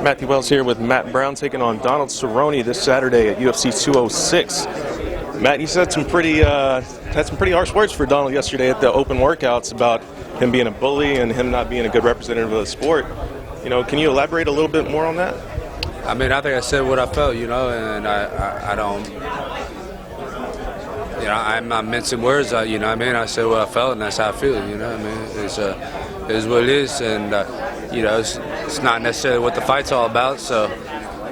Matthew Wells here with Matt Brown taking on Donald Cerrone this Saturday at UFC 206. Matt, you said had some pretty harsh words for Donald yesterday at the open workouts about him being a bully and him not being a good representative of the sport. Can you elaborate a little bit more on that? I mean, I think I said what I felt, and I don't, I'm not mincing words, I said what I felt, and that's how I feel, it is what it is, and, it's not necessarily what the fight's all about, so,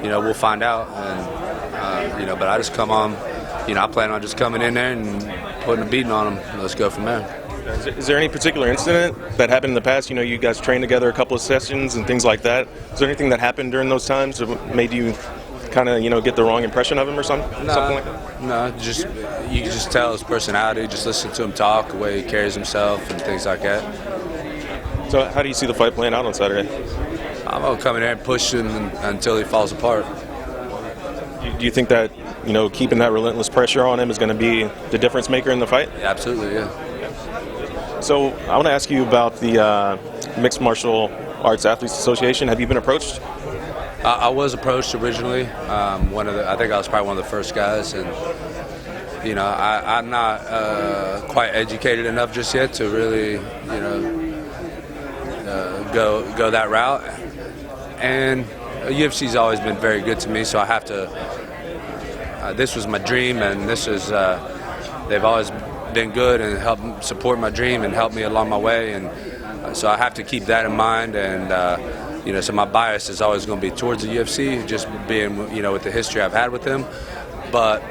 we'll find out, and, but I just come on, I plan on just coming in there and putting a beating on them. Let's go from there. Is there any particular incident that happened in the past? You guys trained together a couple of sessions and things like that. Is there anything that happened during those times that made you kind of, get the wrong impression of him or something like that? No, you can just tell his personality. Just listen to him talk, the way he carries himself and things like that. So how do you see the fight playing out on Saturday? I'm going to come in there and push him until he falls apart. Do you think that, keeping that relentless pressure on him is going to be the difference maker in the fight? Yeah, absolutely, yeah. So I want to ask you about the Mixed Martial Arts Athletes Association. Have you been approached? I was approached originally. I think I was probably one of the first guys, and I'm not quite educated enough just yet to really, go that route. And UFC's always been very good to me, so I have to. This was my dream, and this is. They've always been good and helped support my dream and help me along my way, and so I have to keep that in mind. And so my bias is always going to be towards the UFC, just being with the history I've had with them. But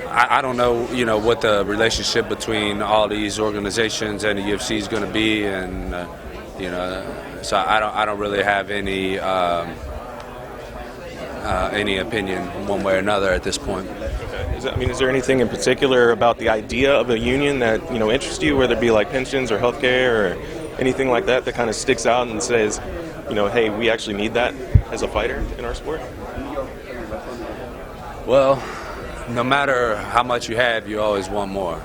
I don't know what the relationship between all these organizations and the UFC is going to be, and so I don't really have any opinion one way or another at this point. Is there anything in particular about the idea of a union that interests you, whether it be like pensions or healthcare or anything like that kind of sticks out and says, hey, we actually need that as a fighter in our sport? Well, no matter how much you have, you always want more.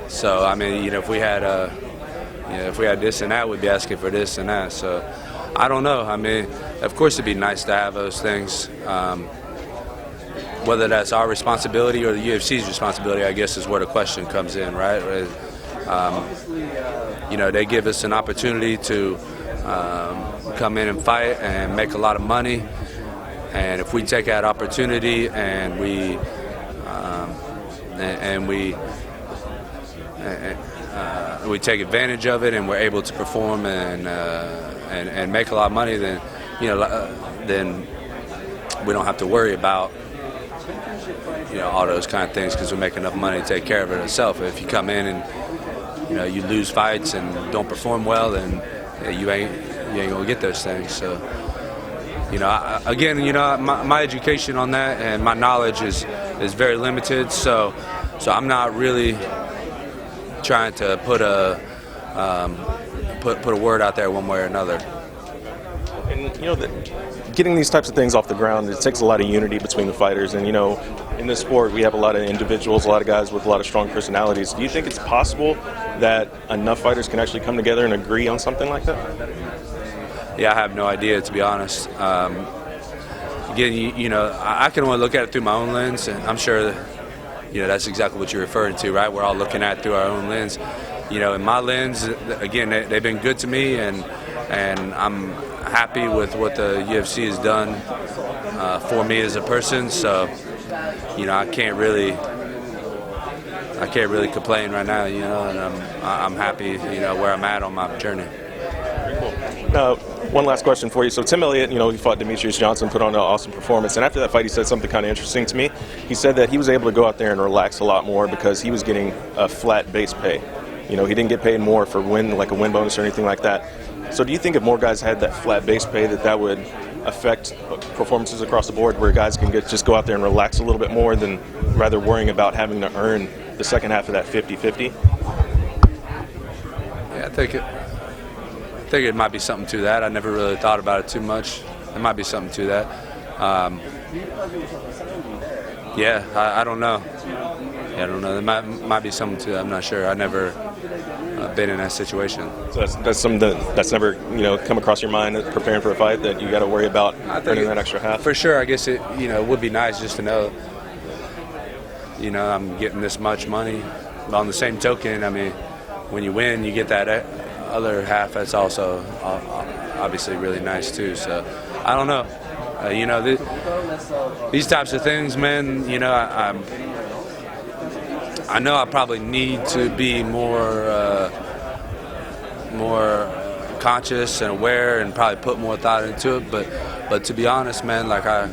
So if we had this and that, we'd be asking for this and that. So I don't know. Of course it'd be nice to have those things. Whether that's our responsibility or the UFC's responsibility, I guess, is where the question comes in, right? They give us an opportunity to come in and fight and make a lot of money. And if we take that opportunity and we take advantage of it and we're able to perform and make a lot of money, then then we don't have to worry about all those kind of things, because we make enough money to take care of it itself. If you come in and you lose fights and don't perform well, then you ain't gonna get those things. So my education on that and my knowledge is very limited. So I'm not really trying to put a word out there one way or another. And getting these types of things off the ground, it takes a lot of unity between the fighters. And in this sport, we have a lot of individuals, a lot of guys with a lot of strong personalities. Do you think it's possible that enough fighters can actually come together and agree on something like that? Yeah, I have no idea, to be honest. Again, I can only look at it through my own lens, and I'm sure that's exactly what you're referring to, right? We're all looking at it through our own lens. In my lens, again, they've been good to me, and I'm happy with what the UFC has done for me as a person. So, I can't really complain right now. And I'm happy, where I'm at on my journey. Now, one last question for you. So Tim Elliott, he fought Demetrius Johnson, put on an awesome performance. And after that fight, he said something kind of interesting to me. He said that he was able to go out there and relax a lot more because he was getting a flat base pay. He didn't get paid more for like a win bonus or anything like that. So do you think if more guys had that flat base pay, that would affect performances across the board, where guys can just go out there and relax a little bit more than rather worrying about having to earn the second half of that 50-50? Yeah, I think it might be something to that. I never really thought about it too much. There might be something to that. I don't know. Yeah, I don't know. There might be something to that. I'm not sure. I never been in that situation. So that's something that's never come across your mind preparing for a fight, that you got to worry about earning that extra half. For sure, I guess it would be nice just to know I'm getting this much money. But on the same token, I mean, when you win, you get that other half. That's also obviously really nice too. So I don't know. These types of things, man. I know I probably need to be more conscious and aware, and probably put more thought into it. But to be honest, man, like I'm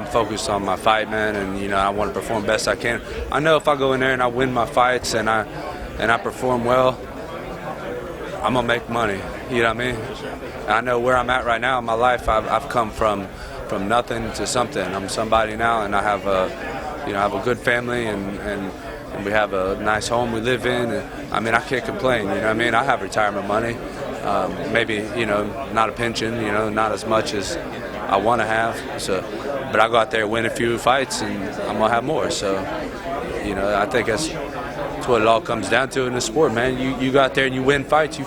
focused on my fight, man, and I want to perform best I can. I know if I go in there and I win my fights and I perform well, I'm gonna make money. You know what I mean? And I know where I'm at right now in my life. I've come from nothing to something. I'm somebody now, and I have a good family, and we have a nice home we live in. And, I mean, I can't complain. You know what I mean? I have retirement money. Maybe not a pension. Not as much as I want to have. So, but I go out there, win a few fights, and I'm gonna have more. So, I think that's what it all comes down to in the sport, man. You go out there and you win fights, you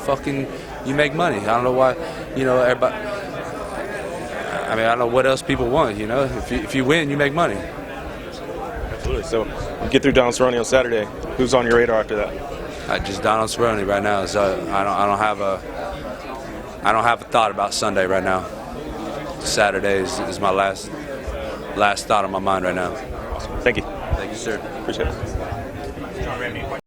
make money. I don't know why, everybody. I mean, I don't know what else people want. If you win, you make money. Absolutely. So, you get through Donald Cerrone on Saturday. Who's on your radar after that? Just Donald Cerrone right now. So I don't have a thought about Sunday right now. Saturday is my last thought on my mind right now. Awesome. Thank you. Thank you, sir. Appreciate it.